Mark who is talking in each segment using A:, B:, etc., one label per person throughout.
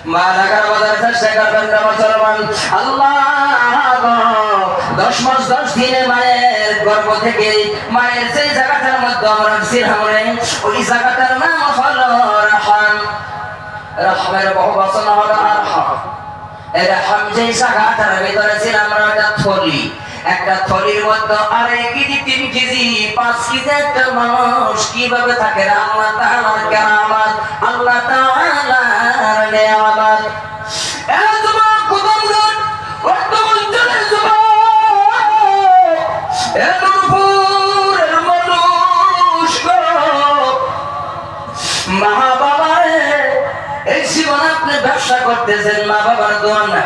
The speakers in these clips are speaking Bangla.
A: মা রাখার বাজার চেষ্টা করবেন না মুসলমান। আল্লাহ 10 মাস 10 দিনে মায়ের গর্ভ থেকে মায়ের যে জায়গাটার মধ্যে আমরা ছিলাম ওই জায়গাটার নাম হলো রাহাম। রাহামের বহু বচন হলো আরহাম। এই রাহাম যে জায়গাটার ভিতরে ছিলাম আমরা একটা থলি, একটা থলির মধ্যে 2.5 কেজি 3 কেজি 5 কেজি একটা মানুষ কিভাবে থাকে? আল্লাহ তাআলার কেরামত, আল্লাহ তাআলার নিয়ামত। এ যুবক কুদমগণ, বর্তমান যুগের যুবক, এ নূরপুরের মানুষ গো, মা বাবা এই জীবনে আপনি ব্যবসা করতেছেন, মা বাবার দোয়া না,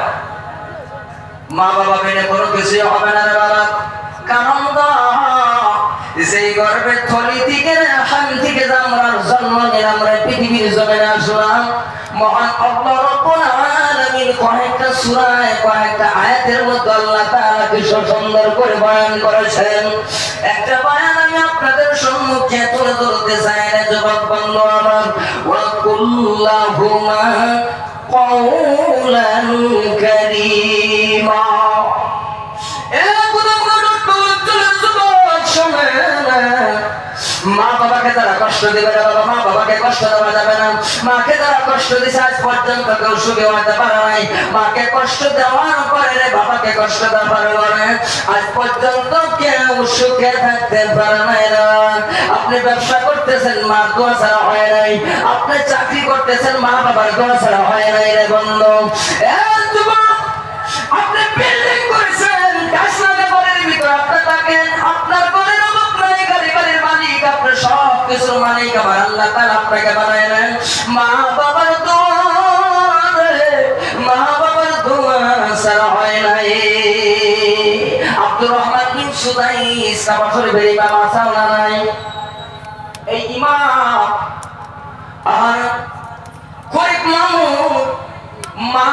A: মা বাবা মেনে কোনো কিছু হবে না রে বাবা। কারণ সেই গর্ভের থলি থেকে হাম থেকে আমরা জন্ম নিলাম, পৃথিবীর জমিনে আসলাম। মহান আল্লাহ রাব্বুল আলামিন কয়েকটা সূরায় কয়েকটা আয়াতের মধ্যে আল্লাহ তাআলা কি সুন্দর করে বয়ান করেছেন। একটা বয়ান আমি আপনাদের সম্মুখে তুলে ধরতে চাই না যুবক বন্ধু আমার। ওয়া কুল্লাহুমা কওলান কারীমা। মা বাবাকে তারা কষ্ট দেবে না বাবা, মা বাবাকে কষ্ট দেওয়া যাবে না। মাকে তারা কষ্ট দিচ্ছে আজ পর্যন্ত কেউ সুখে হতে পারে নাই। মাকে কষ্ট দেওয়ার পরে বাবাকে কষ্ট দেওয়ার পরে আজ পর্যন্ত কেউ সুখে থাকতে পারে নাই। আপনি ব্যবসা করতেছেন, মার দোয়া ছাড়া হয় নাই। আপনি চাকরি করতেছেন, মা বাবার দোয়া ছাড়া হয় নাই রে বন্ধু। আপনি বিল্ডিং করেছেন, গাছলাগা ঘরের ভিতর আপনি থাকেন, আপনার ঘরের অভাব নাই, গাড়ির মালিক আপনি, সব কিছুর মালিক আমার আল্লাহ তাআলা আপনাকে বানাইলেন। মা বাবার দোয়া, মা বাবার দোয়া ছাড়া হয় নাই। আব্দুর রহমান বিন সুদাইস কাবাসর বেরি বাবা সাওনা নাই। এই ইমাম আর গরিব মানুষ মা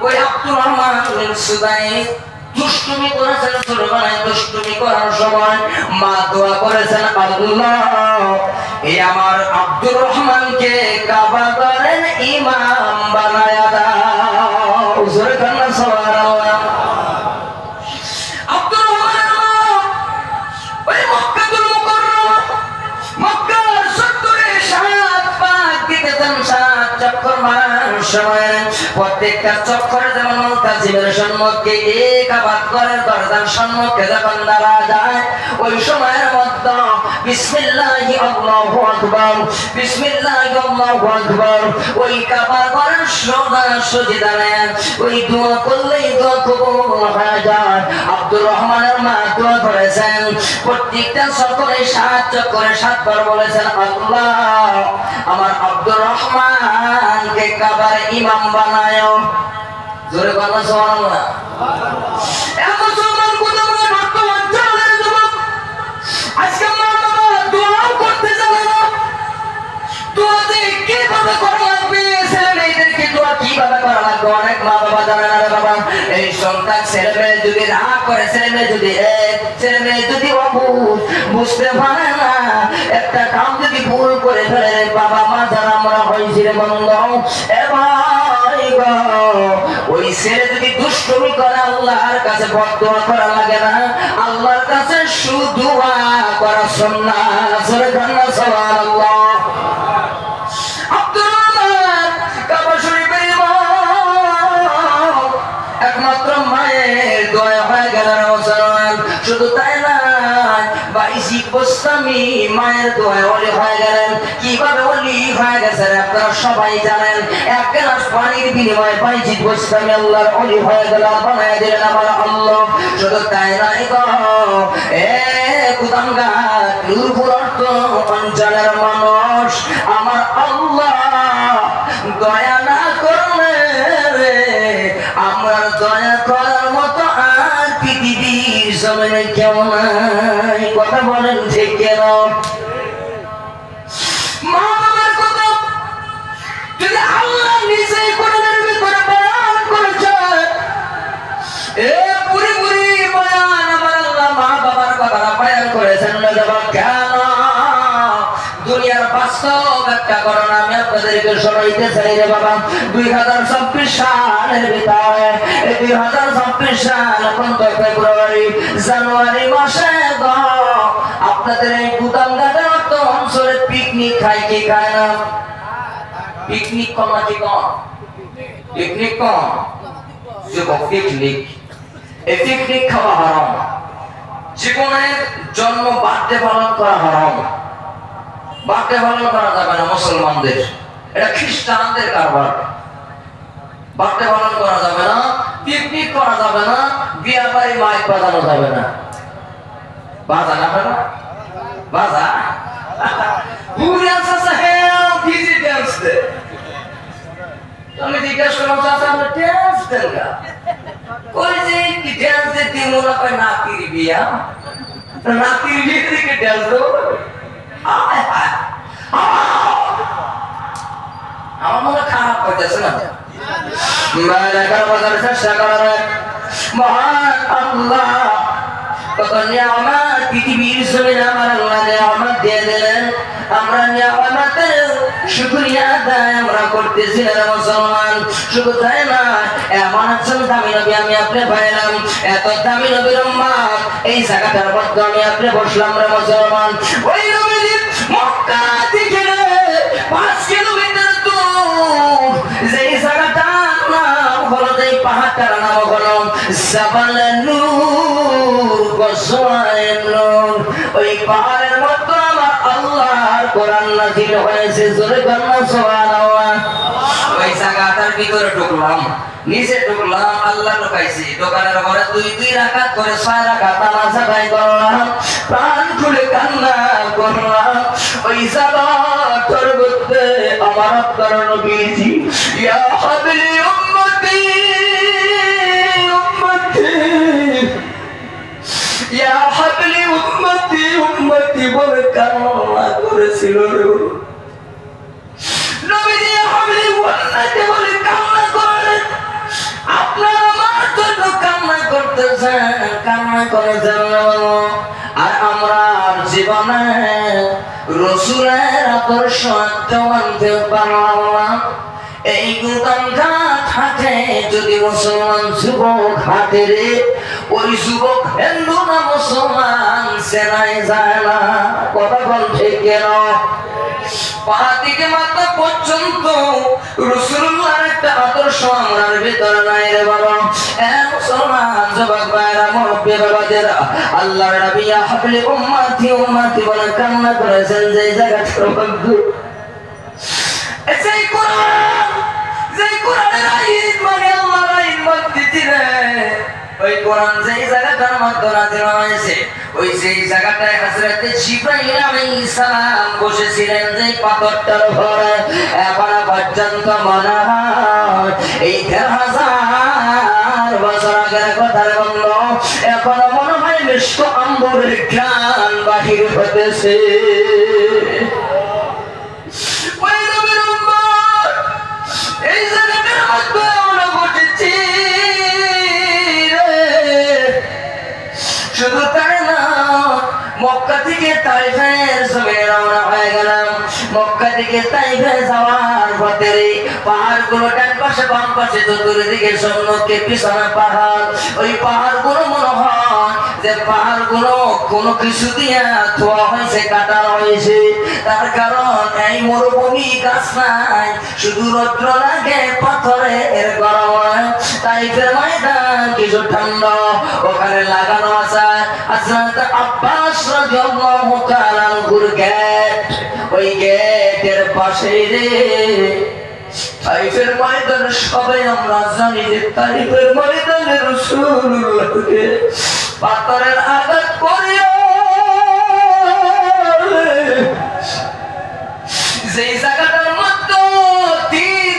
A: ওই আব্দুর রহমান বিন সুদাইস দুষ্টুমি করেছেন, ছোটবেলায় দুষ্টুমি করার সময় মা দোয়া করেছেন, আল্লাহ এই আমার আব্দুর রহমানকে কাবা ঘরের ইমাম বানায়া দাও। জোরে কান্না সুবহানাল্লাহ। আব্দুর রহমান ওই মক্কাতুল মুকাররমা, মক্কার সত্তরে 7 পাক দিতেন, 7 চক্কর মারার সময় প্রত্যেকটা চক্করে যেমন মুতাজিমের সম্মুখে এক আবাদ ঘরের দরজার সম্মুখে যখন দাঁড়া যায় ওই সময়ের মধ্যে বিসমিল্লাহি আল্লাহু আকবার, বিসমিল্লাহি আল্লাহু আকবার ওই কাবা ঘরের সোজাসুজি দাঁড়ায় ওই দোয়া করলেই দোয়া কবুল হয়ে যায়। আব্দুর রহমানের মা দোয়া করেছেন, প্রত্যেকটা চক্করে 7 চক্করে 7 বার বলেছেন, আল্লাহ আমার আব্দুর রহমানকে কাবার ইমাম বানায়। জোরে বলো সুবহানাল্লাহ। এত সুন্দর কথা বলে বর্তমান চলে যুবক আজকে মা বাবা দোয়া করতে জানে না। দোয়া কিভাবে করা লাগবে, ছেলে মেয়েদেরকে দোয়া কিভাবে করা লাগবে অনেক মা বাবা জানে না রে বাবা। এই সন্তান ছেলে মেয়ে যদি রাগ করে, ছেলে মেয়ে যদি বুঝতে পারে না, একটা কাম যদি ভুল করে ফেলে, বাবা মা যারা আমরা হয়েছি রে বন্ধু, ওই ছেলে যদি দুষ্টুমি করে আল্লাহর কাছে বদদোয়া করা লাগে না, আল্লাহর কাছে সুদুয়া করা সুন্নাত। জোরে বলো সুবহানাল্লাহ। আব্দুর রহমান কাবা শরীফের ইমাম, একমাত্র মায়ের দোয়া হয়ে গেল মুসলমান। শুধু তাই না, 22 গোস্বামী মায়ের দোয়ায় ওলি হয়ে গেলেন। কিভাবে ওলি হয়ে গেছেন আপনারা সবাই জানেন। 1 গ্লাস পানির বিনিময়ে 22 গোস্বামী আল্লাহর ওলি হয়ে গেল, বানায় দিলেন আমার আল্লাহ। শুধু তাই নয় গো, কুদামঘাট নূরপুর অঞ্চলের মানুষ আমার আল্লাহ দয়া না করলে আমার দয়া করার মতো আর পৃথিবীর জমিনে কেউ নাই। কথা বলেন ঠিক কেন? মা বাবার কথা যদি আল্লাহ নিজেই কোরআনের ভিতরে বয়ান করেছে, পুরি পুরি বয়ান আমার আল্লাহ মা বাবার কথা বয়ান করেছেন। কেন দুনিয়ার বাস্তব একটা ঘটনা আমি আপনাদেরকে শোনাইতে চাই রে বাবা। 2024 সালের ভিতরে 2026 সাল এখন তো ফেব্রুয়ারি, জানুয়ারি মাসে আপনাদের এই গুদামঘাটের মতো অঞ্চলে পিকনিক খায় কি খায় না? পিকনিক কম নাকি কম? পিকনিক কম, পিকনিক। এই পিকনিক খাওয়া হারাম। জীবনের জন্ম বার্থডে পালন করা হারাম। বার্থডে পালন করা যাবে না মুসলমানদের, এটা খ্রিস্টানদের কারবার। বার্থডে পালন করা যাবে না, পিকনিক করা যাবে না, বিয়া বাড়ি মাইক বাজানো যাবে না। বাজা না না বাজা পুরো আছে হ্যাঁ ডিজি ডান্স দে। তুমি জিজ্ঞাসা করো চাচা আমরা ডান্স দেন না, কই যে কি ডান্স দে দিমু না, কই নাতির বিয়া, নাতির বিয়ে থেকে ডান্স দেবো। আমার মনে খারাপ হইতেছে না। চেষ্টা করেন মহান আল্লাহ কত নিয়ামত পৃথিবীর জমিনে আমার আল্লাহ নিয়ামত দিয়ে দিলেন। আমরা নিয়ামতের শুকরিয়া আদায় আমরা করতেছি না মুসলমান। শুধু তাই না, এমন একজন দামি নবী আমি আপনি পাইলাম, এত দামি নবীর উম্মত এই জায়গাটার মধ্যে আমি আপনি বসলাম রে মুসলমান। ওই নবী মক্কা থেকে 5 কিলোমিটার দূর যেই জায়গাটার নাম হলো, যেই পাহাড়টার নাম হলো জাবালে নূর, গোসায়ে নূর। ওই পাহাড়ের মধ্যে আমার আল্লাহর কোরআন নাযিল হয়েছে। জোরে বলুন সুবহানাল্লাহ। ওই জায়গাটার ভিতরে ঢুকলাম, নিচে ঢুকলাম, আল্লাহ ঢুকাইছি। দোকানের ঘরে 2 রাকাত করে 6 রাকাত নামাজ আদায় করলাম, প্রাণ খুলে কান্না করলাম। ওই জায়গাটার মধ্যে আমার আপনার নবীজি ইয়া হাবিলি উম্মতি উম্মতি ইয়া হাবিলি উম্মতি উম্মতি বলে কান্না করেছিল রে নবীজি। ইয়া হাবিলি উম্মতি বলে কান্না করেন। আপনারা আমার জন্য কান্না করতেছেন, কান্না করেছেন। আর আমরা জীবনে রাসূলের আদর্শ মানতে পারলাম না। এই গুদামঘাট হাটে যদি মুসলমান যুবক হাটে রে, ওই যুবক হিন্দু না মুসলমান চেনাই যায় না। কথা বল ঠিক কেন? পা থেকে মাথা পর্যন্ত রাসূলুল্লাহর একটা আদর্শ আমার ভিতরে নাই রে বাবা। মুসলমান যুবক ভাইরা, মুরব্বি বাবাদেরা, আল্লাহর নবী ইয়া হাবিলি উম্মতি উম্মতি বলে কান্না করেছেন। যে জায়গাটার মধ্যে এই কোরআন, যে কোরআনের আইন মানে আল্লাহর আইন মানতেছিলেন, ওই কোরআন যেই জায়গাটার মধ্যে নাযিল হয়েছে, ওই সেই জায়গাটায় হযরত জিবরাইল আলাইহিস সালাম বসেছিলেন যেই পাথরটার উপরে। এখন পর্যন্ত মনে হয় এই ১৩,০০০ বছর আগের কথার গন্ধ এখনো মনে হয় মিষ্ট আম্বরের ঘ্রাণ বাহির হতেছে। এই জায়গাটার মধ্যে আমরা বসেছি। শুধু তাই না, মক্কা থেকে তাইফের জমিনে রওনা হয়ে গেলাম। মক্কা থেকে তাইফে যাওয়ার পথে পাহাড়গুলো ডান পাশে বাম পাশে চতুর্দিকে সম্মুখে পিছনে পাহাড়। ওই পাহাড়গুলো মনে হয় যে পাহাড়গুলো কোনো কিছু দিয়া ধোয়া হয়েছে, কাটা হয়েছে। তার কারণ এই মরুভূমি, গাছ নাই, শুধু রৌদ্র লাগে, পাথরের গরম। তাইফের ময়দান কিছু ঠান্ডা, ওখানে লাগানো আছে হযরত আব্বাস রাদিয়াল্লাহু তাআলা আনহুর গেট। ওই গেটের পাশে রে তাইফের ময়দান। সবাই আমরা জানি যে তাইফের ময়দানে রাসূলুল্লাহকে পাথরের আঘাত করিয়া যেই জায়গাটার মধ্যে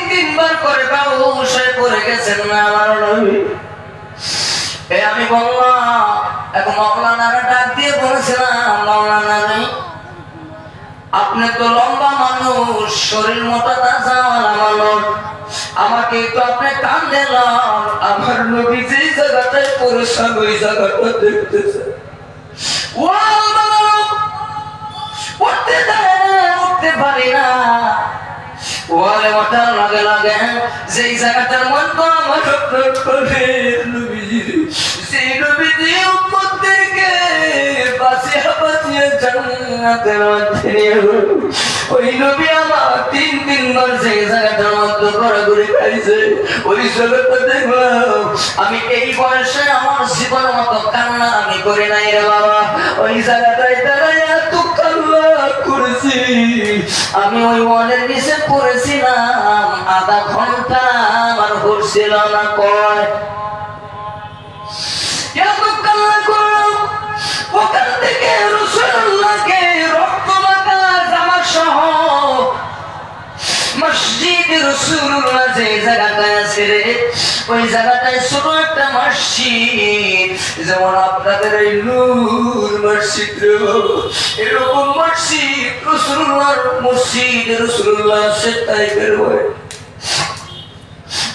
A: 3 বার করে বাবুসায় পড়ে গেছেন না আমার নবী। আমি বললাম, এক মাওলানার ডাক দিয়ে বলেছিলাম, মাওলানা নেই, আপনি তো লম্বা মানুষ, শরীর মোটা তাজাওয়ালা মানুষ, আমাকে তো আপনি কান দিলাম। আমার নবী যেই জায়গাটায় পড়েছেন ওই জায়গাটা দেখতেছে। উঠতে পারি না। ওয়ালে ওঠার লগে লগে যেই জায়গাটার মধ্যে আমার আপনার করে নবীজি, সেই নবীজি উম্মতদেরকে বাঁচিয়ে বাঁচিয়ে জান্নাতের মধ্যে নিয়ে ওই নবী আমার তিনবার সেই জায়গাটার মধ্যে ঘোরাঘুরি খাইছে। ওই জায়গাটা দেখলাম আমি এই বয়সে আমার জীবন মতো কান্না আমি করি নাই রে বাবা। ওই জায়গাটায় দাঁড়ায় এত কান্না করেছি আমি, ওই ওয়ালের নিচে পড়েছিলাম আধা ঘন্টা আমার ঘুরছিল না কয়। এত কান্না করলাম, ওখান থেকে রাসূলুল্লাহকে রক্ত মাখা জামা সহ মসজিদ রাসূলুল্লাহ যে জায়গাটায় আছে রে, ওই জায়গাটায় ছোট একটা মসজিদ, যেমন আপনাদের এই নূর মসজিদ, এরকম মসজিদ রাসূলুল্লাহর মসজিদ রাসূলুল্লাহ সে টাইপের হয়।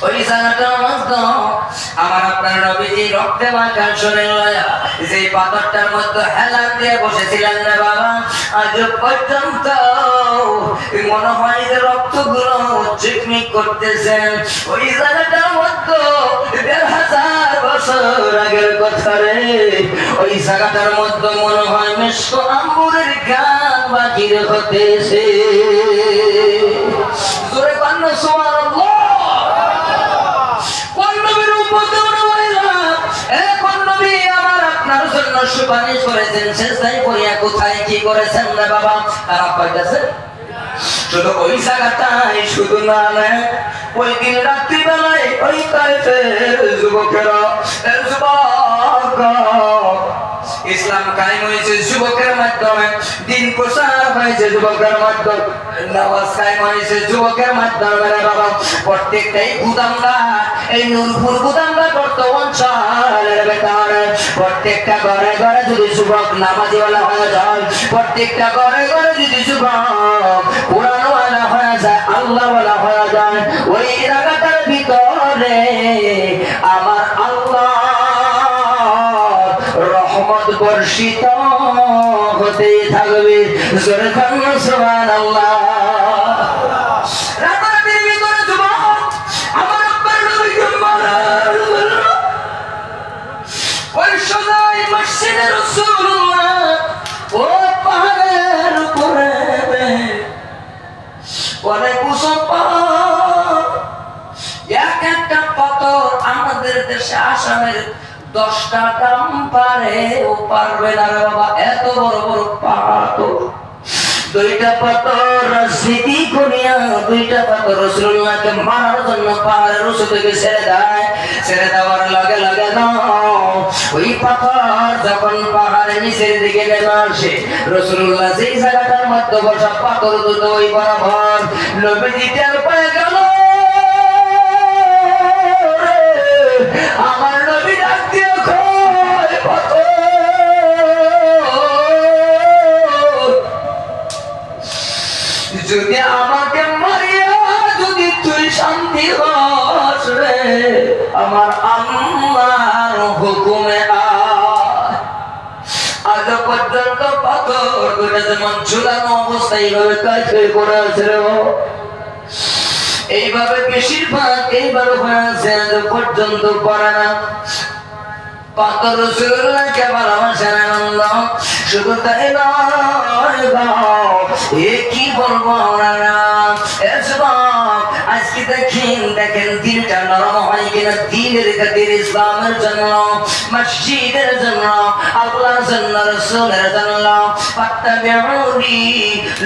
A: ওই জায়গাটার মধ্যে আমার আপনার নবীজি রক্তে মাখা শরীর লয়া যে পাথরটার মধ্যে হেলান দিয়ে বসেছিলেন না বাবা, আজ পর্যন্ত মনে হয় যে রক্তগুলো চিকমিক করতেছেন। ওই জায়গাটার মধ্যে ১,৫০০ বছর আগের কথা রে। ওই জায়গাটার মধ্যে মনে হয় মিষ্ক আম্বুরের গান বাকির হতেছে। জোরে কান্না সুবহানাল্লাহ। সুপারিশ করেছেন শেষদায় করিয়া কোথায় কি করেছেন না বাবা, খারাপ পাইতেছে শুধু ওই জায়গাটাই শুধু না ওই দিন রাত্রিবেলায় ওই তাইফের যুবকেরা ইসলাম কায়েম হয়েছে যুবকের মাধ্যমে, দিন প্রচার হয়েছে যুবকের মাধ্যমে, নামাজ কায়েম হয়েছে যুবকের মাধ্যমে বাবা। প্রত্যেকটাই গুদামদার, এই নূরপুর গুদামদার বর্তমান অঞ্চলের ভেতরে প্রত্যেকটা ঘরে ঘরে যদি যুবক নামাজিওয়ালা হয়ে যায়, প্রত্যেকটা ঘরে ঘরে যদি যুবক কোরআনওয়ালা হয়ে যায়, আল্লাহওয়ালা হয়ে যায়, ওই জায়গাটার ভিতরে আমার আল্লাহ রহমত বর্ষিত হতে থাকবে। জোরে কান্না সুবহানাল্লাহ। রাতের ভিতরে যুবক আমার আব্বার নবীকে মারার ওই সদাই মসজিদে রাসূলুল্লাহ ও পাহাড়ের উপরে অনেক উঁচু পাহাড়, এক একটা পাথর আমাদের দেশে আসামের 10টা গ্রাম পারে ও পারবে না রে বাবা, এত বড় বড় পাথর। 2টা পাথর রাজনীতি করিয়া 2টা পাথর রাসূলুল্লাহকে মারার জন্য পাহাড়ের উঁচু থেকে ছেড়ে দেয়। ছেড়ে দেওয়ার লগে লগে ওই পাথর যখন পাহাড়ের নিচের দিকে নেমে আসে, রাসূলুল্লাহ যেই জায়গাটার মধ্যে বসা পাথর দুটো ওই বরাবর নবীজি টের পেয়ে গেল। আমার নবী ডাক দিয়ে কয় পাথর যদি আমাকে মারিয়া যদি তুই শান্তি হস রে, আমার আল্লাহর হুকুমে আজ পর্যন্ত পাথর দুটো যেমন ঝুলানো অবস্থায় এইভাবে কাজ করে আছে রে, এইভাবে বেশিরভাগ এইভাবে হয়ে আছে আজ পর্যন্ত পড়ে না। পাথর রাসূলুল্লাহকে ভালোবাসেন আনন্দ, শুধু তাই নয় এ কি বলবো আমরা আজকে দেখেন দিনটা নরম হয় কিনা, দিনের খাতির ইসলামের জন্য, মসজিদের জন্য, আল্লাহর জন্য, রাসূলের জন্য, ফাত্তাবিউনি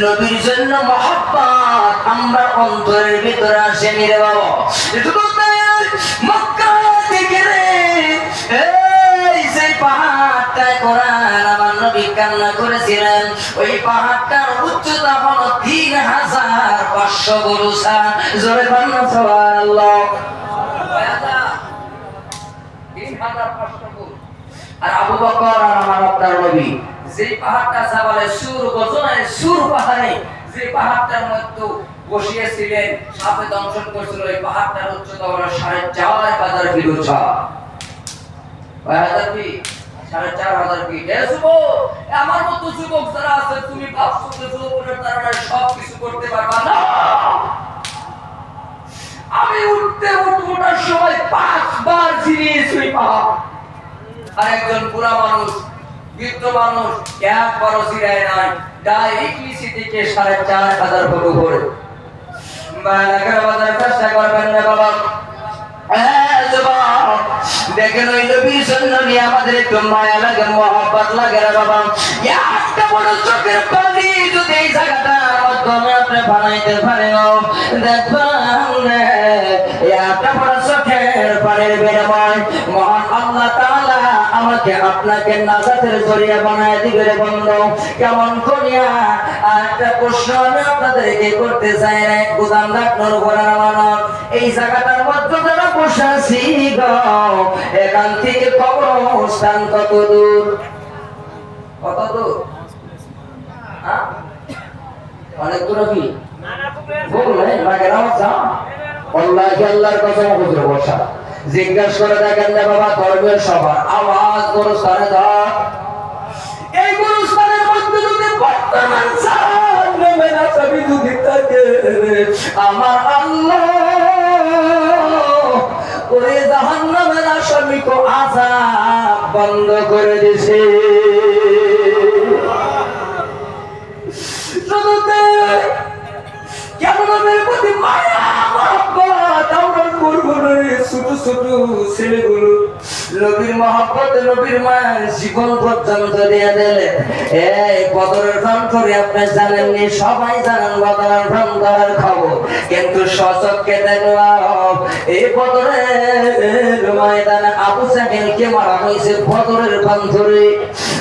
A: নবীর জন্য মহব্বত আমরা অন্তরের ভিতরে আসেনি রে বাবা। শুধু তাই মক্কা থেকে রে সেই পাহাড়টায় কোরআন আমার নবী কান্না করেছিলেন। ওই পাহাড়টার উচ্চতা হলো ৩৫০০ বরুসা। জোরে কান্না সুবহানাল্লাহ। ৩৫০০ বরুসা। আর আবু বকর আর আমার আপনার নবী যে পাহাড়টা সাবালে সুর গজনের সুর পাহাড়ে যে পাহাড়টার মধ্যে বসিয়েছিলেন, সাপে দংশন করেছিল, ওই পাহাড়টার উচ্চতা হলো ৪৫০০ ফিট উঁচা। ৪৫০০ ফিট। আমার মতো যুবক যারা আছে, তুমি ভাবছো যে যৌবনের দ্বারা সব কিছু করতে পারবা না। আমি উঠার সময় 5 বার সিরিয়াসলি পাওয়া। আর একজন বুড়া মানুষ, বৃদ্ধ মানুষ একবারও সিরায় নাই, ডাইরেক্টলি সিটিকে 4,500 ফুট উপরে। বাজার চেষ্টা করবেন না বাবা। দেখেন ওই নবীর জন্য নিয়ে আমাদের একটু মায়া লাগে, মহব্বত লাগে রে বাবা। একটা বড় চোখের পানি যদি এই জায়গাটার মাধ্যমে আপনি বানাইতে পারেন, দেখবেন একটা বড় চোখের পানির বিনিময় মহান আল্লাহ তাআলা আমাকে আপনাকে নাজাতের জরিয়া বানায় দিবে রে বন্ধু। কেমন করিয়া? একটা প্রশ্ন আমি আপনাদেরকে করতে চাই রে গুদাম ডাকনোর উপরে নামানোর এই জায়গাটার মধ্যে যারা বসে আছি গো, এখান থেকে কবরস্থান কত দূর? কত দূর? অনেক দূর কি বললেন? আল্লাহর কসম হুজুর বসা জিজ্ঞাসা করে দেখেন না বাবা, ধর্মের সবার আওয়াজ গোরস্থানে ধর। এই গোরস্থানের মধ্যে যদি বর্তমান যদি থাকে আমার আল্লাহ ওই জাহান্নামের আসামিকে আযাব বন্ধ করে দিয়েছে। কেমন প্রতি মায়া মহব্বত আমরা করবো রে ছোট ছোট ছেলেগুলো নবীর মহব্বত নবীর মায়ের জীবন পর্যন্ত দিয়ে দিলে। এই বদরের প্রান্তরে আপনি জানেননি, সবাই জানেন বদরের প্রান্তরের খবর, কিন্তু সচক্ষে দেখলাম এই বদরের ময়দানে আবু জাহেলকে মারা হয়েছে বদরের প্রান্তরে।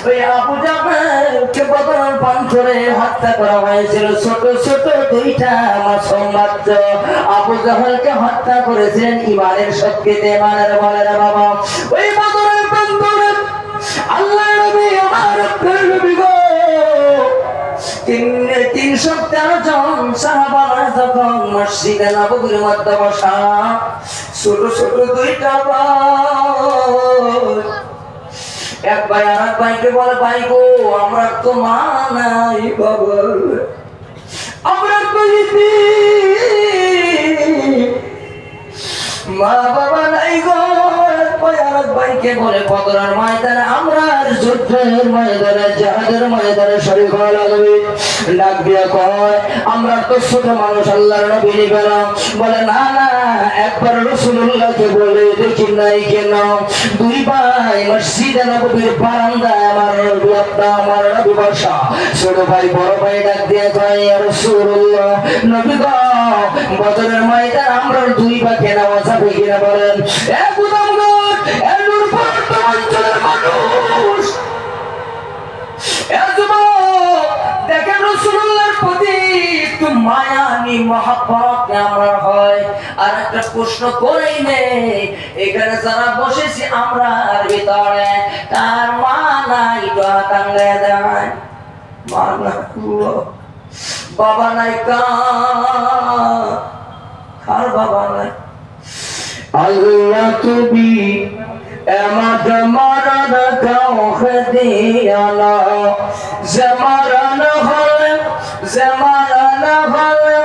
A: ওই আবু জাহেলকে বদরের প্রান্তরে হত্যা করা হয়েছিল ছোট ছোট 2টা মাসুম বাচ্চা। আবু জাহেলকে হত্যা করেছিলেন ইমানের শক্তিতে, ইমানের বলে রে বাবা। ওই বদরের প্রান্তরে আল্লাহর নবী আমার নবী গো 313 জন সাহাবারা যখন মসজিদে নববীর মধ্যে বসা ছোট ছোট 2টা ভাই, এক ভাই আর এক ভাইকে বলে, ভাই গো আমরা তো মা নাই বাবা, আমরা তো মা বাবা নাই গো। ভাইকে বলে বদরের ময়দানে আমরা যুদ্ধের ময়দানে জিহাদের ময়দানে শরীক হওয়া লাগবে। ডাক দিয়া কয় আমরা তো ছোট মানুষ, আল্লাহর নবী নিবে না। বলে না না, একবার রাসূলুল্লাহকে বলে দেখি নাই কেন। 2 ভাই মসজিদে নববীর বারান্দায় আমার নবী বসা। ছোট ভাই বড় ভাই ডাক দিয়া কয় ইয়া রাসূলুল্লাহ, নবী গো বদরের ময়দানে আমরা 2 ভাইকে নেওয়া যাবে কিনা বলেন? দেখেন রাসূলুল্লাহর প্রতি একটু মায়ানি মহব্বত আমরা হয়। আর একটা প্রশ্ন করেই নেই, এখানে যারা বসেছি আমরা ভিতরে তার মা নাই, তো টাঙ্গে দেয় মা না বাবা নাই, কার বাবা নাই? আল্লাহ তুমি এমত মরণ কাউকে দিও না, যে মরণ হলে মা বাবা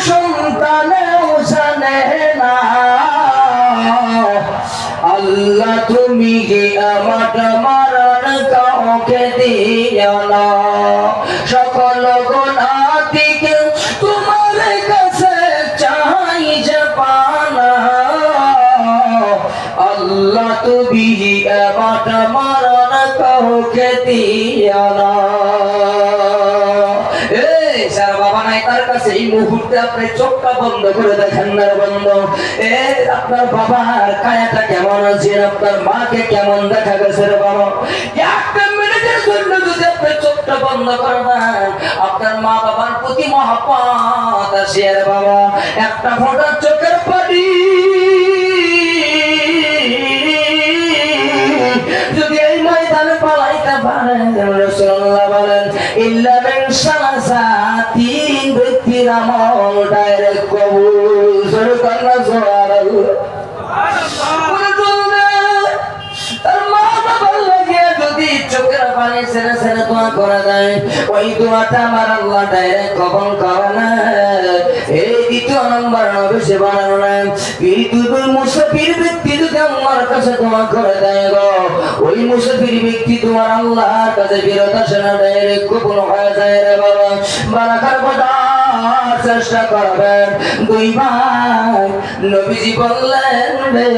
A: সন্তানেও জানে না। আল্লাহ তুমি এমত মরণ কাউকে দিও না, সকল গুনাহ থেকে তোমার কাছে চাই যে পানা। আল্লাহ তুমি এমত মরণ কাউকে দিও না। যার বাবা নাই তার কাছে এই মুহূর্তে আপনি চোখটা বন্ধ করে দেখেন না বন্ধু। আপনার বাবার কায়াটা কেমন আছে, আপনার মাকে কেমন দেখা গেছে রে বাবা? একটা মিনিটের জন্য যদি আপনি চোখটা বন্ধ করে দেন, আপনার মা বাবার প্রতি মহব্বত আসে রে বাবা। একটা ফোঁটা চোখের পানি যদি এই ময়দানে পালাইতে পারেন, রাসূলুল্লাহ বলেন ইল্লা মিন সালাসা, 3 ব্যক্তির আমল ডাইরেক্ট কবুল। সুবহানাল্লাহ সুবহানাল্লাহ। তার মা বাবার লাগে যদি চোখের পানি ছেড়ে ছেড়ে দোয়া করে দেয়, ওই দোয়াটা আমার আল্লাহ ডাইরেক্ট কবুল করে না। এই দ্বিতীয় নম্বর নবী সে বানানো না, এই দুই মুসাফির ব্যক্তি যদি আমার কাছে দোয়া করে দেয় গো, ওই মুসাফির ব্যক্তি তোমার আল্লাহর কাছে ফেরত আসে না, ডাইরেক্ট কবুল হয়ে যায় রে বাবা। বারাকার কথা চেষ্টা করবেন। দুই ভাই নবীজি বললেন রে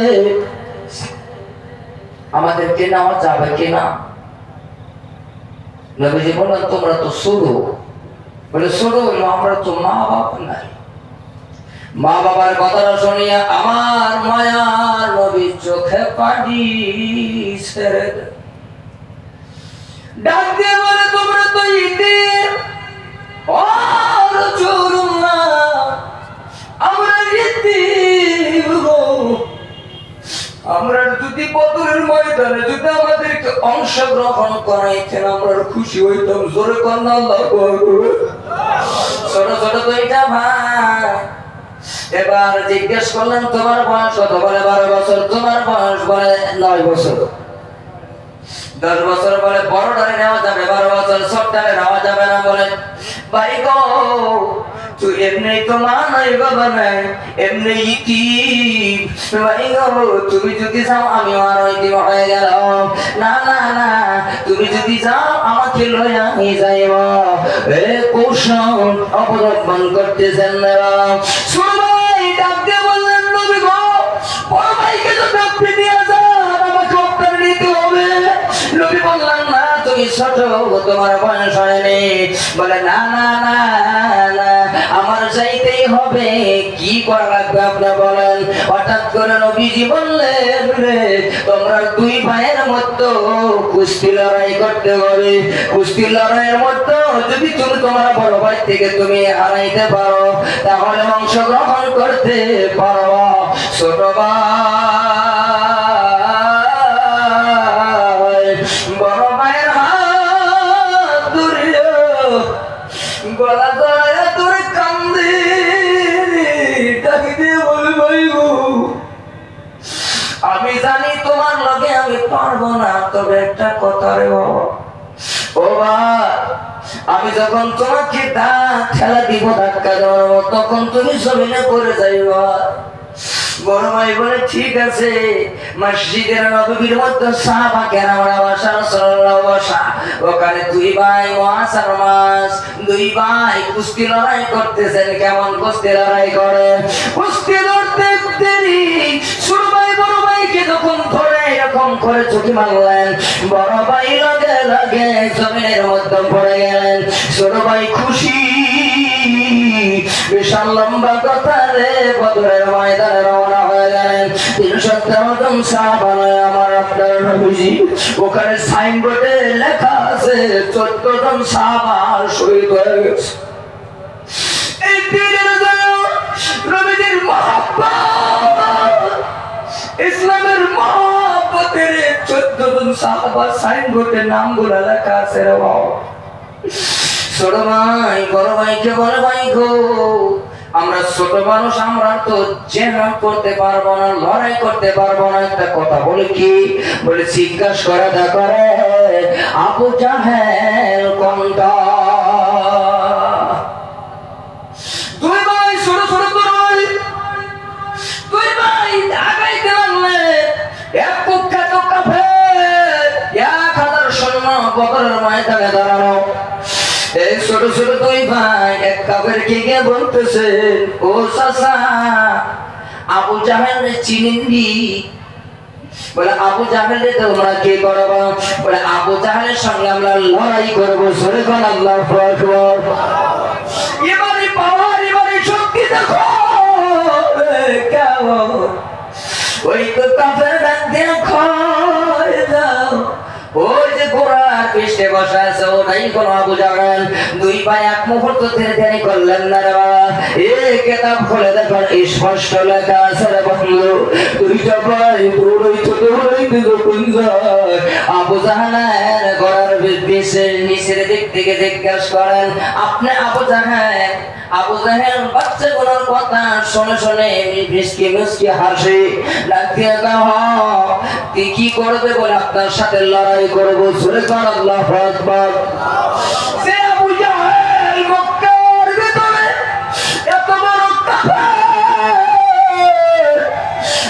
A: আমাদেরকে নেওয়া যাবে কিনা? নবীজি বললেন তোমরা তো শুরু, বলে শুরু হইলো আমরা তো মা বাবা নাই। মা বাবার কথাটা শুনিয়া আমার মায়ার নবীর চোখে পানি ছেড়ে দেয়। ডাক দিয়ে বলে তোমরা তো ইতিম, আমরা ইতিম গো। আমরা যদি বদরের ময়দানে যদি আমাদেরকে অংশগ্রহণ করাইতেন আমরা খুশি হইতাম। জোরে কন্যা আল্লাহু আকবার। ছোট ছোট দুইটা ভাই এবার জিজ্ঞেস করলেন তোমার বয়স কত? বলে 12 বছর। তোমার বয়স? বলে 9 বছর। 10 বছর। বলে বড়টারে নেওয়া যাবে 12 বছর, ছোটটারে নেওয়া যাবে না। বলে ভাই গো তুই এমনি তো মা নাই বাবা নাই, এমনি ইতিম। ভাই গো তুমি যদি যাও আমি আর ইতিম হয়ে গেলাম। না না না তুমি যদি যাও আমাকে লইয়া নিয়ে যাইব। এ কৌশল অবলম্বন করতেছেন না। সবাই ডাক দিয়ে বললেন নবী গো বড় ভাইকে যদি আপনি নিয়ে যান আমাকে আপনার নিতে হবে। নবী বললেন না তুমি ছোট, তোমার বয়স হয়নি। বলে না না না না আমার যাইতেই হবে। কি করা লাগবে আপনার বলেন? হঠাৎ করে নবীজি বললেন রে তোমরা দুই ভাইয়ের মধ্যে কুস্তি লড়াই করতে হবে। কুস্তি লড়াইয়ের মধ্যে যদি তুমি তোমার বড় ভাই থেকে তুমি হারাইতে পারো তাহলে অংশগ্রহণ করতে পারো। ছোট ভাই বড় ভাইয়ের হাত ধরিয়া গলা ধরে তোর কান্দে ডাকি দিয়ে বলে ভাই গো আমি জানি তোমার লগে আমি পারবো না, তবে একটা কথা রে বাবা। ও ভাই আমি যখন তোমাকে খেলা দিব ধাক্কা দেবো তখন তুমি জমিনে পড়ে যাইবা। বড় ভাই বলে ঠিক আছে। মসজিদের নববীর মধ্যে সাহাবা কেরামরা বসা, রাসূলুল্লাহ বসা, ওখানে দুই ভাই মুআসার মাস দুই ভাই কুস্তি লড়াই করতেছেন। কেমন কুস্তি লড়াই করে? কুস্তি লড়তে দেরি ছোট ভাই বড় ভাইকে যখন ধরে এরকম করে চুকি মারলেন, বড় ভাই লগে লগে জমিনের মধ্যে পড়ে গেলেন। ছোট ভাই খুশি বিশাল লম্বা কথা রে বদরের ময়দানে রওনা হয়ে গেলেন। 313 জন সাহাবা নয় আমার আপনার নবীজি। ওখানে সাইনবোর্ডে লেখা আছে 14 জন সাহাবা শহীদ হয়ে গেছে। এই দিনের জন্য নবীজির মহব্বত ইসলামের মহব্বতের 14 জন সাহাবা সাইনবোর্ডে নামগুলো লেখা আছে রে বাবা। ছোট ভাই বড় ভাইকে বলে ভাই গো আমরা ছোট মানুষ, আমরা তো জেহাদ করতে পারবো না, লড়াই করতে পারবো না। একটা কথা বলে কি বলে জিজ্ঞাসা করে করে আবু জাহেল কোনটা? দুই ভাই ছোট ছোট দুই ভাই আগাইতে লাগলেন। এক কুখ্যাত কাফের 1000 সৈন্য বদরের ময়দানে দাঁড়ানো। এই ছোট ছোট দুই ভাই এক কাফেরকে গিয়ে বলতেছেন ও চাচা আবু জাহেল চিনেননি? বলে আবু জাহেল তোমরা কি করবো? বলে আবু জাহেলের সঙ্গে আমরা লড়াই করবো। সরে কোন আল্লাহু আকবার। এবারে পাওয়ার এবারে শক্তি দেখো কেমন। ওই তো কাফের ডাক দেখো দাও ওই যে ঘোড়ার পৃষ্ঠে বসা আছে ওটাই কোন আবু জাহেল। দুই ভাই এক মুহূর্ত দেরি করলেন না রে বাবা। এই কিতাব খুলে দেখুন স্পষ্ট লেখা আছে রে বন্ধু। দুইটা ভাই দৌড়াইতে দৌড়াইতে যখন যায় আবু জাহেলের ঘোড়ার নিচের দিক থেকে জিজ্ঞাসা করেন আপনি আবু জাহেল? আবু জাহেল বাচ্চাগুলোর কথা শুনে শুনে মিষ্টি মিষ্টি হাসে। ডাক দিয়ে দাও তুই কি করবে? বলে আপনার সাথে লড়াই করবো। সুরে কর আল্লাহু আকবার। সে আবু জাহেল মক্কার ভিতরে এত বড় কাফের,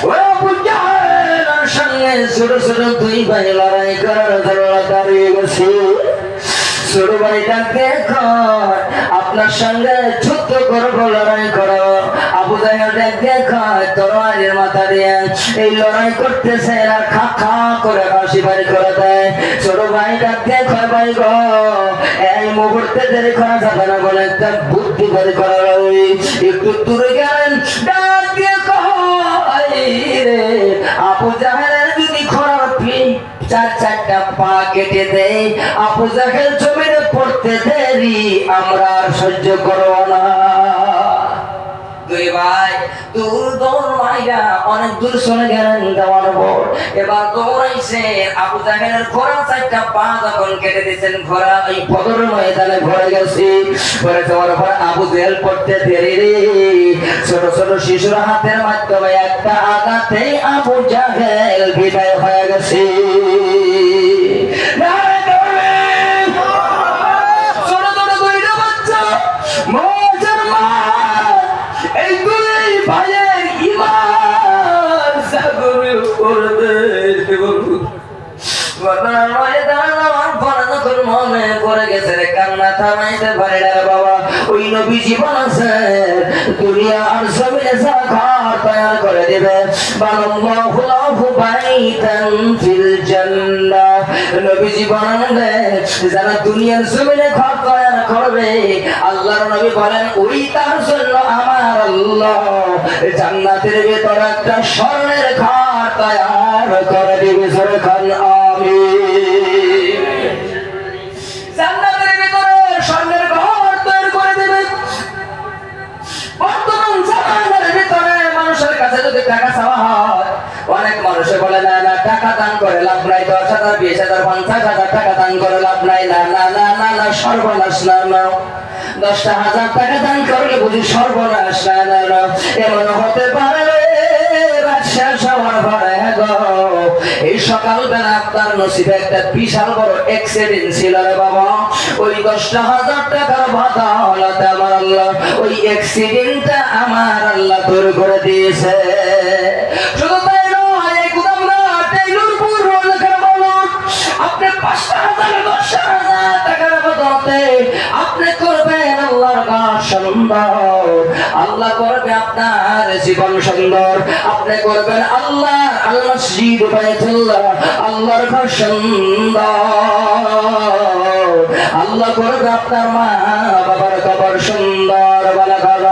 A: ওই আবু জাহেলের সঙ্গে ছোট ছোট দুই ভাই লড়াই করার জন্য দাঁড়িয়ে গেছে। ছোট ভাইটা দেখো আপনার সঙ্গে যুদ্ধ করবো, লড়াই করো। আবু জাহেল দেখো তরবারির মাথা দিয়ে এই লড়াই করতেছে, আর খা খা করে হাসি বাড়ি করে দেয়। ছোট ভাইটা দেখো ভাই গো, এই মুহূর্তে দেরি করা যাবে না বলে একটা বুদ্ধি বাড়ি করা লাগবে। একটু দূরে গেলেন, ডাক দিয়ে কহ রে আবু জাহেলের যদি খরার চার চারটা পা কেটে দেয়, আবু জাহেল জমিনে পড়তে দেরি আমরা আর সহ্য করব না। দুই ভাই দূর দৌড় মাইরা অনেক দূর চলে গেলেন দেওয়ার পর এবার দৌড়াইছে। আবু জাহেলের ঘোড়া চারটা পা যখন কেটে দিয়েছেন, ঘোড়া এই বদর ময়দানে ঘুরে গেছে। ঘুরে যাওয়ার পর আবু জাহেল পড়তে দেরি রে, ছোট ছোট শিশুর হাতের মাধ্যমে একটা আঘাতে আবু জাহেল বিদায় হয়ে গেছে। ছোট ছোট দুইটা বাচ্চা মজার মা, এই দুই ভাইয়ের ঈমান সাগরে পড়বে। মনে পড়ে গেছে রে, কান্না থামাইতে পারে না বাবা। ওই নবী জীবন আছে দুনিয়া আর জমিনে ঘর তৈরি করে দেবে। বানাল্লাহু লাহু বাইতান ফিল জান্নাহ, নবী জীবন যারা দুনিয়ার জমিনে ঘর তৈরি করবে, আল্লাহর নবী বলেন ওই তার জন্য আমার আল্লাহ জান্নাতের ভিতর একটা স্বর্ণের ঘর তৈরি করে দিবে। সরকার আমিন। জান্নাতের ভিতরে স্বর্ণের ঘর তৈরি করে দেবে। বর্তমান জামানার ভিতরে মানুষের কাছে যদি টাকা চাওয়া হয়, অনেক মানুষে বলে না না টাকা দান করে লাভ নাই, 10,000 20,000 50,000 টাকা দান করে লাভ নাই। না না না না না সর্বনাশ। না না 10,000 টাকা দান করলে বুঝি সর্বনাশ। না না না এমন হতে পারে এই সকালবেলা আপনার নসিবে একটা বিশাল বড় অ্যাক্সিডেন্ট ছিল রে বাবা। ওই 10,000 টাকার বদৌলতে আমার আল্লাহ ওই অ্যাক্সিডেন্টটা আমার আল্লাহ দূর করে দিয়েছে। শুধু তাই নয়, এই গুদামঘাট এই নূরপুর এলাকার মানুষ আপনি 5,000 10,000 টাকার বদৌলতে আপনি করবেন আল্লাহর ঘর সুন্দর, আল্লাহ করবে আপনার জীবন সুন্দর। আপনি করবেন আল্লাহর আল মসজিদ বাইতুল্লাহ, আল্লাহর ঘর সুন্দর। আল্লাহ করবে আপনার মা বাবার কবর সুন্দর বলা ঘর।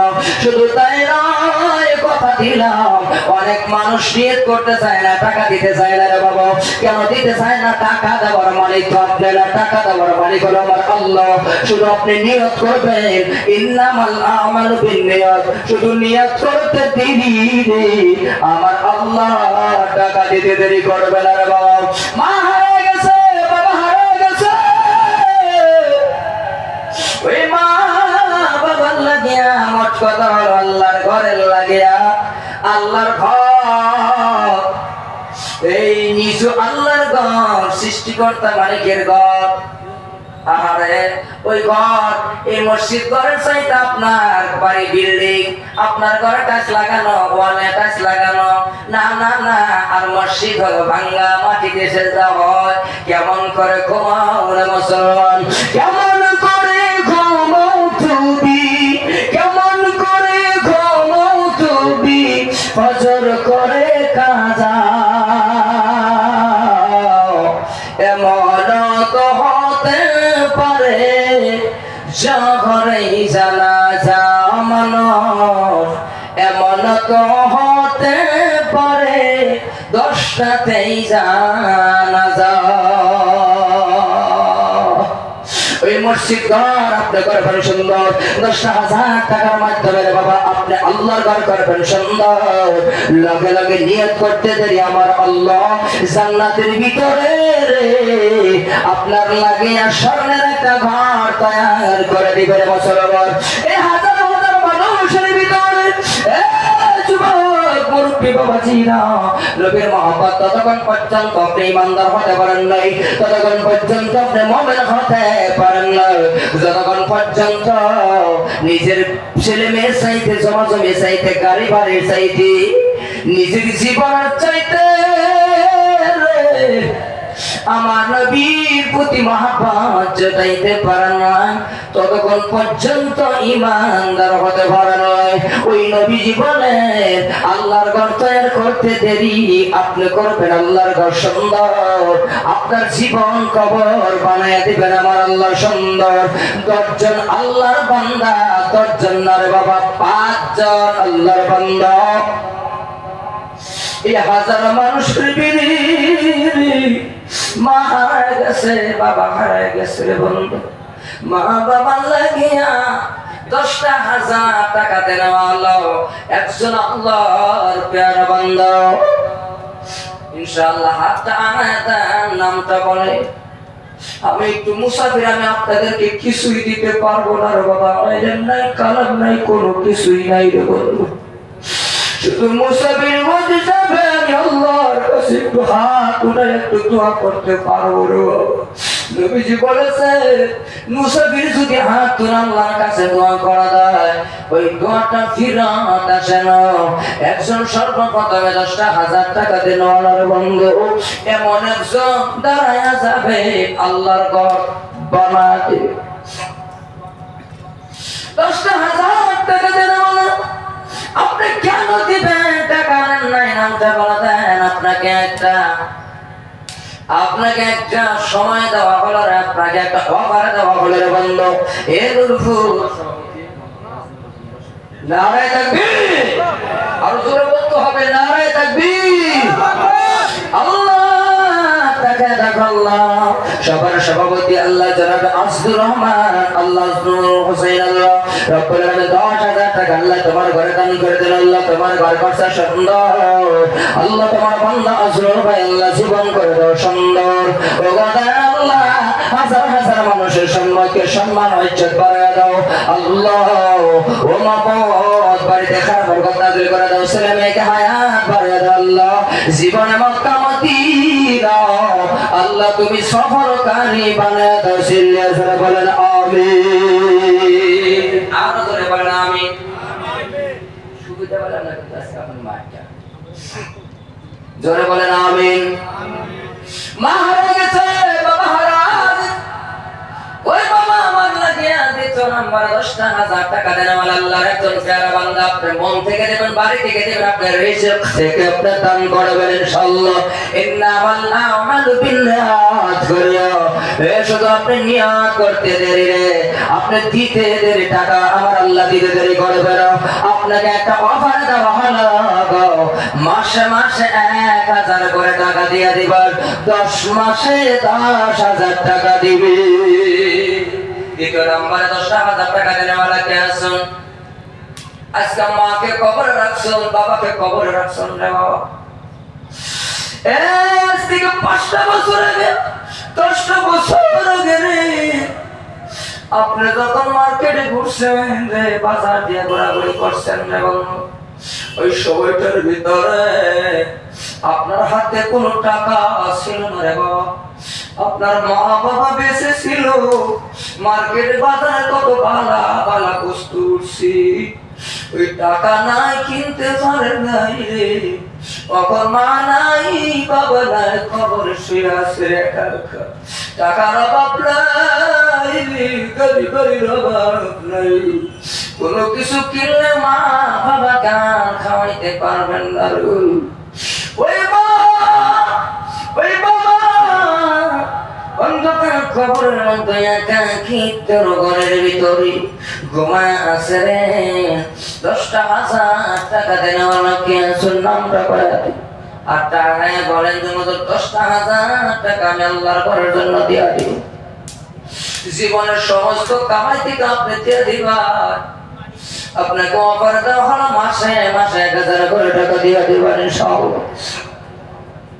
A: শুধু তাই নয়, কথা দিলাম অনেক মানুষ নিয়ত করতে চায় না, টাকা দিতে চায় না রে বাবা। কেন দিতে চায় না? টাকা দেওয়ার মালিক তো আপনি না, টাকা দেওয়ার মালিক হলো আমার আল্লাহ। শুধু আপনি নিয়ত করবেন ইন্নামাল আমালু বিন্নিয়াত, শুধু নিয়ত করতে দেরি রে আমার আল্লাহ টাকা দিতে দেরি করবে না রে বাবা। মা হারিয়ে গেছে, বাবা হারিয়ে গেছে, ওই মা বাবার লাগিয়া মোট কথা হলো আল্লাহর ঘরের লাগিয়া, আল্লাহর ঘর এই নিচু আল্লাহর ঘর, সৃষ্টিকর্তা মালিকের ঘর। আহারে ওই ঘর এই মসজিদ ঘরের চাইতে আপনার বাড়ি বিল্ডিং, আপনার ঘরে টাচ লাগানো, ওয়ালে টাচ লাগানো। না না না, আর মসজিদ হলো ভাঙ্গা মাটিতে সেজদা হয়। কেমন করে ঘুমাও রে মুসলমান, কেমন করে ঘুমাও তুমি, কেমন করে ঘুমাও তুমি, ফজর করে কাজা এমন তো হতে পারে জহরেই জানাজা মানুষ, এমন তো হতে পারে 10টাতেই জানাজা। ওই মসজিদ ঘর আপনি করবেন সুন্দর, 10,000 টাকার মাধ্যমে বাবা আপনি আল্লাহর ঘর করবেন সুন্দর। লগে লগে নিয়ত করতে দেরি আমার আল্লাহ জান্নাতের ভিতরে রে আপনার লাগে স্বর্ণের একটা ঘর তৈরি করে দিবে মুসলমান। এই হাজার হাজার মানুষের ভিতরে যুবক মুরব্বী বাবাজিরা, নবীর মহব্বত ততক্ষণ পর্যন্ত আপনি ইমানদার হতে পারেন নাই, ততক্ষণ পর্যন্ত আপনি মুমিন হতে পারেন নাই, যতক্ষণ পর্যন্ত নিজের ছেলে মেয়ের চাইতে, জমা জমি চাইতে, গাড়ি বাড়ির চাইতে, নিজের জীবনের চাইতে আমার নবীর প্রতি মহব্বত জতাইতে পারেন না, ততক্ষণ পর্যন্ত ইমানদার হতে পারে নয়। ওই নবীজি বলেন আল্লাহর ঘর তৈরি করতে দেরি, আপনি করবেন আল্লাহর ঘর সুন্দর, আপনার জীবন কবর বানায় দিবেন আমার আল্লাহ সুন্দর। 10 জন আল্লাহর বান্দা, 10 জন না রে বাবা, 5 জন আল্লাহর বান্দা, এই হাজার মানুষের বিলি মা হারায় গেছে, বাবা হারায় গেছে রে বন্ধু। মা বাবা লাগিয়া 10,000 টাকা দেওয়া হলো একজন আল্লাহর পেয়ারা বান্দা। ইনশাআল্লাহ হাতটা আনায় দেন, নামটা বলে। আমি একটু মুসাফির, আমি আপনাদেরকে কিছুই দিতে পারবো না রে বাবা, নাই কালাম নাই, কোনো কিছুই নাই রে বন্ধু। শুধু মুসাফির মধ্যে যাবে, আমি আল্লাহর কাছে একটু হাত উঠায় একটু দোয়া করতে পারবো রে বাবা। নবীজি বলেছে মুসাফির যদি হাত তুলে আল্লাহর কাছে দোয়া করা যায়, ওই দোয়াটা ফিরাত আসে না। একজন সর্বপ্রথমে 10,000 টাকা দেন আল্লাহর বন্ধু, এমন একজন দাঁড়ায়া যাবে আল্লাহর ঘর বানাতে। 10,000 টাকা দেন, আপনি কেন দিবেন? টাকা নাই, নামটা বলা দেন। আপনাকে একটা সময় দেওয়া হলো, আপনাকে একটা অফার দেওয়া হলো রে বন্ধু। এর ফুল নারায়ে তাকবীর, আর জোরে বলতে হবে নারায়ে তাকবীর। আল্লাহ তাকে দেখো, আল্লাহ সবার সভাপতি আল্লাহ জনাব আসদুর রহমান, আল্লাহ আসদুর হোসেন, আল্লাহ রব্বুল আলামিন 10,000 টাকা আল্লাহ তোমার ঘরে দান করে দেন। আল্লাহ তোমার ঘর করছে সুন্দর, আল্লাহ তোমার বান্দা আসদুর ভাই আল্লাহ জীবন করে দাও সুন্দর। ও গোদা আল্লাহ হাজার হাজার মানুষের সম্মানকে সম্মান ও ইজ্জত বাড়ায় দাও আল্লাহ। ও মাবুদ বাড়িতে খারাপ বরকত নাযিল করে দাও, ছেলে মেয়েকে হায়াত বাড়ায় দাও আল্লাহ। জীবনে মক্কা মদিনা আল্লাহ তুমি সফরকারী বানায় দাও। সিল্লিয়া জোরে বলেন আমিন, আর জোরে বলেন আমিন। সুবিধা বলেন না কিন্তু আজকে আপনি মাইকটা জোরে বলেন আমিন। মা হারা গেছে, বাবা হারা, ওই বাবা আমার লাগিয়া দিত নাম্বার 10,000 টাকা দেন আমার আল্লাহর একজন প্যারা বান্দা। আপনি মন থেকে দেবেন, বাড়ি থেকে দেবেন, আপনার রিজিক থেকে আপনি দান করবেন ইনশাআল্লাহ। ইন্নামাল আমালু বিন্নিয়াত করিয়া, শুধু আপনি নিয়ত করতে দেরি রে, আপনি দিতে দেরি, টাকা আমার আল্লাহ দিতে দেরি করবে না। আপনাকে একটা অফার দেওয়া হলো, মাসে মাসে 1,000 করে টাকা দিয়ে দিবেন, 10 মাসে 10,000 টাকা দিবে। দ্বিতীয় নম্বরে 10,000 টাকা দেওয়ালা কে আছেন? আজকে মাকে কবরে রাখছেন, বাবাকে কবরে রাখছেন রে বাবা। আজ থেকে 5টা বছর আগে, 10টা বছর আগে রে, আপনি যখন মার্কেটে ঘুরছেন রে, বাজার দিয়ে ঘোরাঘুরি করছেন রে বন্ধু, ওই সময়টার ভিতরে আপনার হাতে কোনো টাকা ছিল না রে বাবা। আপনার মা বাবা বেঁচে ছিল, মার্কেটে বাজারে কত ভালা ভালা বস্তু উঠছি, ওই টাকা নাই, কিনতে পারে নাই রে। কখন মা নাই, বাবা নাই, খবরে শুয়ে আছে একা একা। টাকার অভাব নাই, গরিবের অভাব নাই, কোনো কিছু কিনলে মা বাবা গান খাওয়াইতে পারবেন না। ওই মা, ওই বাবা অন্ধকার খবরের মধ্যে একাকিত্ব ঘরের ভিতরে ঘুমায় আছে রে। 10,000 টাকা দেওয়ালা কে আছেন? নামটা করে আর টাকায় বলেন যে 10,000 টাকা আমি আল্লাহর ঘরের জন্য দিয়া দিব। জীবনের সমস্ত কামাই থেকে আপনি দিয়ে দিবার, আপনাকে অফার দেওয়া হলো মাসে মাসে 1,000 করে টাকা দিয়ে দিবেন ইনশাআল্লাহ।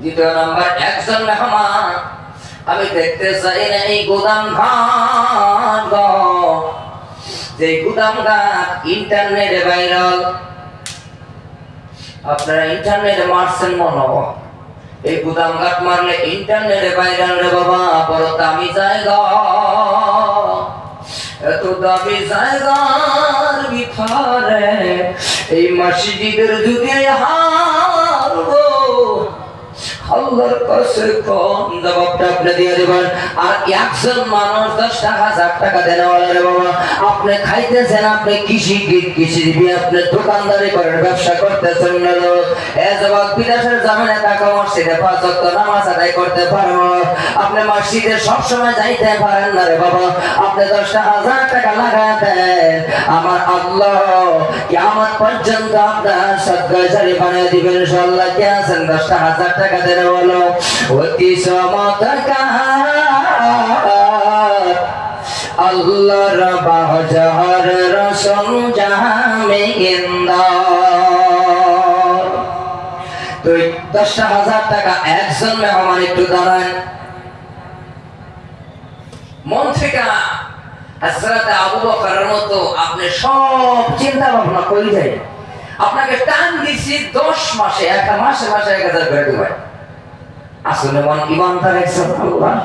A: দ্বিতীয় নাম্বার, একজন মেহমান আমি দেখতে চাই না এই গোদাম ঘাট, যে গোদাম ঘাট ইন্টারনেটে ভাইরাল, আপনারা ইন্টারনেটে মারছেন মনে হয়। এই গুদাম ঘাট মারলে ইন্টারনেটে ভাইরাল রে বাবা, বড় দামি জায়গা। এত দামি জায়গার ভিতরে এই মসজিদের যদি হারবো, আল্লাহর কাছে কোন জবাবটা আপনি দিয়ে দেবেন? আর একজন মানুষ 10,000 টাকা দেওয়ালা রে বাবা, আপনি খাইতেছেন, আপনি কৃষি আপনি দোকানদারি করেন, ব্যবসা করতেছেন না। এ জবাব বিদেশের জামিনে টাকা মসজিদে 5 ওয়াক্ত নামাজ আদায় করতে পারবো, আপনি মসজিদে সবসময় যাইতে পারেন না রে বাবা। আপনি 10,000 টাকা লাগায় দেন, আমার আল্লাহ কিয়ামত পর্যন্ত আপনার সদকা জারি বানিয়ে দিবেন ইনশাআল্লাহ। কে আছেন 10,000 টাকা দেন বলো? অতি চমৎকার আল্লাহর বাজার রসম জামে ইন্দার। তো 10,000 টাকা একজন মেহমান একটু দাঁড়ান, মন থেকে হযরত আবু বকরের মতো আপনি সব চিন্তা ভাবনা করে যাই। আপনাকে টান দিছি 10 মাসে, একটা মাসে 1,000 করে দিবেন। আসলে মন ইমানদার একজন আল্লাহ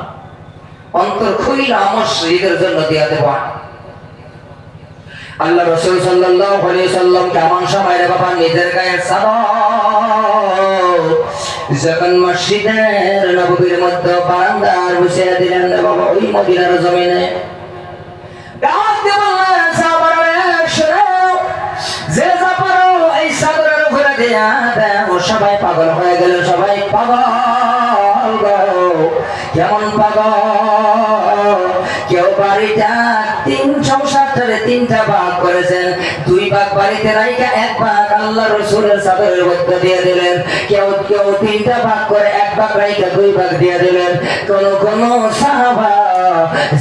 A: অন্তর খুইলা মসজিদের জন্য দিয়া দেব। আল্লাহ রাসূল সাল্লাল্লাহু আলাইহি সাল্লাম কেমন সময় রে বাবা নিজের গায়ের সাবান যখন মসজিদের নববীর মধ্যে বারান্দার বসে দিলেন রে বাবা, ওই মদিনার জমিনে ডাক দিয়ে বললেন, সাহাবারা শোনো, যে যা পারো এই সাগরের উপরে দিয়া দাও। সবাই পাগল হয়ে গেল, সবাই পাগল। কেমন পাগল? কেউ বাড়িটা 3 সংসারটারে 3টা ভাগ করেছেন, 2 ভাগ বাড়িতে রাইখা 1 ভাগ আল্লাহ রাসূলের চাদরের মধ্যে দিয়ে দিলেন। কেউ 3টা ভাগ করে 1 ভাগ রাইখা 2 ভাগ দিয়ে দিলেন। কোন সাহাবা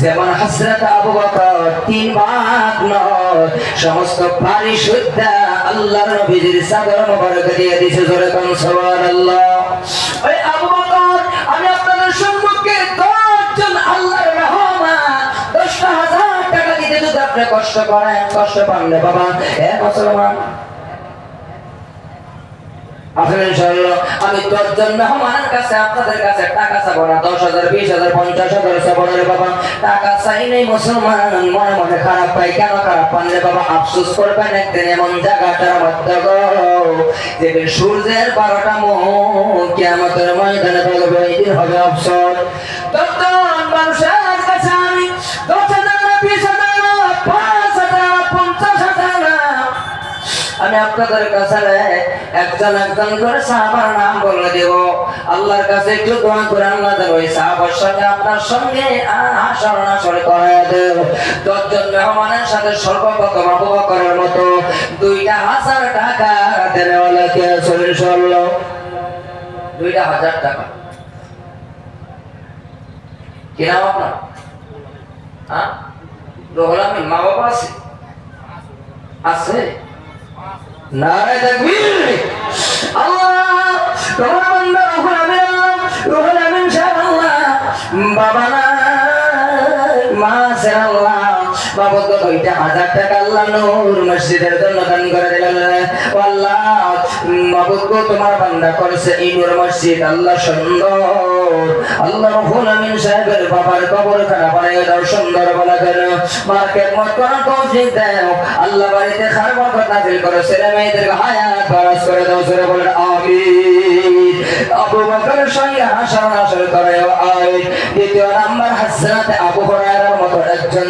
A: যেমন হযরত আবু বকর 3 ভাগ নয়, সমস্ত বাড়ি সুদ্ধা আল্লাহর নবীর চাদর মোবারক দিয়ে দিয়েছে। জোরে কোন সুবহানাল্লাহ। ওই আবু বকর, আমি আপনাদের সম্মুখে 10 জন আল্লাহর মেহমান 10,000 টাকা দিতে যদি আপনি কষ্ট করেন, কষ্ট পান না বাবা। মুসলমান আসলে ইনশাআল্লাহ আমি 10 জন মেহমানের কাছে আপনাদের কাছে টাকা চাবো না, 10,000 20,000 50,000 চাবো না রে বাবা। টাকা চাই নাই মুসলমান, মনে মনে খারাপ পাই। কেন খারাপ পান রে বাবা? আফসোস করবেন একদিন এমন জায়গাটার মধ্যে গো, যেদিন সূর্যের 12টা মুখ কিয়ামতের ময়দানে থাকবে, এই দিন হবে আফসোস। 10 জন মানুষের কাছে আমি 10,000 20,000 5,000 50,000 আমি আপনাদের কাছে একজন একজন করে সাহাবার নাম বলে দেব। আল্লাহর কাছে একটু দোয়া করে আল্লাহ যেন ওই সাহাবার সঙ্গে আপনার সঙ্গে আসর করায় দেব। 10 জন মেহমানের সাথে সর্বপ্রথম আবু বকরের মতো 2,000 টাকা দেওয়ালা কে আছেন ইনশাআল্লাহ? 2,000 টাকা। কি নাম আপনার? হ্যাঁ, রুহুল আমিন। মা বাবা আছে? আছে? নারে তাকবীর। আল্লাহ তোমার বান্দা রুহুল আমিন সাহেব, আল্লাহ বাবা না মা আছে, আল্লাহ বাবা তো 2,000 টাকা আল্লাহ নূর মসজিদের জন্য দান করে দিলেন। আল্লাহ মাবুদ গো, তোমার বান্দা করেছে এই নূর মসজিদ আল্লাহ সুন্দর। আল্লাহ রুহুল আমিন সাহেবের বাবার কবরখানা বানিয়ে দাও সুন্দর বলা কেন, মার খেদমত করার তৌফিক দাও আল্লাহ। বাড়িতে খার বরকত নাযিল করো, ছেলে মেয়েদের হায়াত বারাজ করে দাও। জোরে বলেন আমিন। আবু বকরের সঙ্গে হাসর নাসর করে। দ্বিতীয় নাম্বার হযরত আবু হুরায়রার মতো একজন